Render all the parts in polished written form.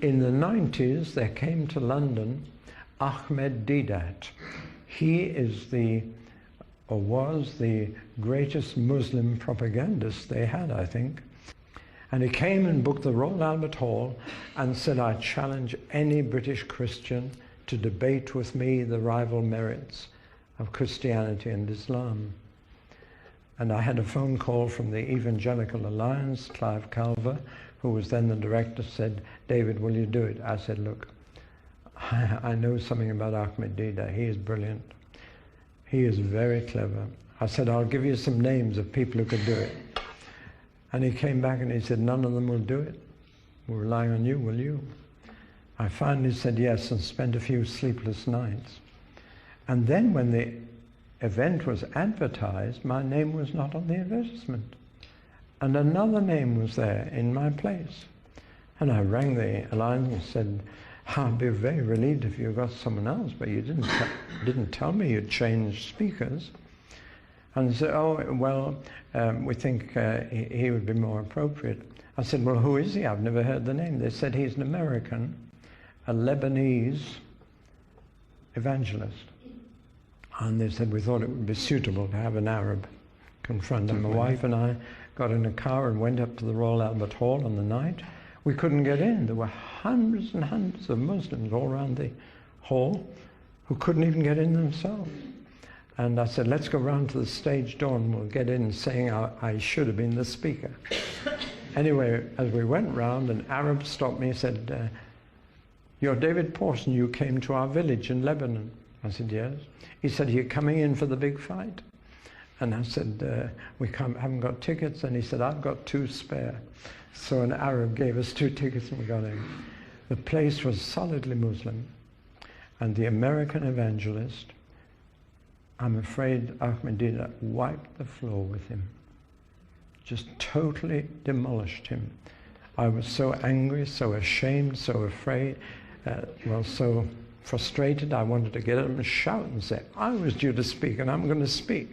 In the 90s, there came to London Ahmed Deedat. He is or was the greatest Muslim propagandist they had, I think. And he came and booked the Royal Albert Hall and said, I challenge any British Christian to debate with me the rival merits of Christianity and Islam. And I had a phone call from the Evangelical Alliance, Clive Calver, who was then the director, said, David, will you do it? I said, look, I know something about Ahmed Deedat. He is brilliant. He is very clever. I said, I'll give you some names of people who could do it. And he came back and he said, none of them will do it. We're relying on you, will you? I finally said yes and spent a few sleepless nights. And then when the event was advertised, my name was not on the advertisement. And another name was there in my place. And I rang the alliance and said, I'd be very relieved if you got someone else, but you didn't tell me you'd changed speakers. And they said, oh, well, we think he would be more appropriate. I said, well, who is he? I've never heard the name. They said he's an American, a Lebanese evangelist. And they said we thought it would be suitable to have an Arab confront him. My wife and I got in a car and went up to the Royal Albert Hall on the night. We couldn't get in. There were hundreds and hundreds of Muslims all around the hall who couldn't even get in themselves. And I said, let's go round to the stage door and we'll get in, saying I should have been the speaker. Anyway, as we went round, an Arab stopped me and said, you're David Pawson, you came to our village in Lebanon. I said, yes. He said, you're coming in for the big fight? And I said, we haven't got tickets. And he said, I've got 2 spare. So an Arab gave us 2 tickets and we got in. The place was solidly Muslim. And the American evangelist, I'm afraid Ahmed Deedat wiped the floor with him. Just totally demolished him. I was so angry, so ashamed, so afraid, so frustrated. I wanted to get up and shout and say, I was due to speak and I'm going to speak.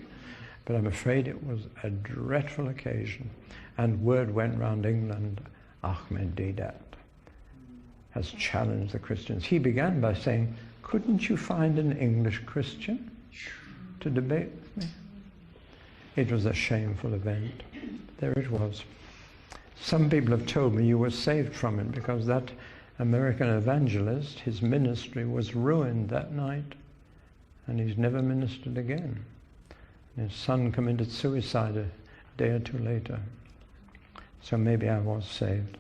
But I'm afraid it was a dreadful occasion. And word went round England, Ahmed Deedat has challenged the Christians. He began by saying, couldn't you find an English Christian to debate with me? It was a shameful event. There it was. Some people have told me you were saved from it because that American evangelist, his ministry was ruined that night and he's never ministered again. His son committed suicide a day or 2 later. So maybe I was saved.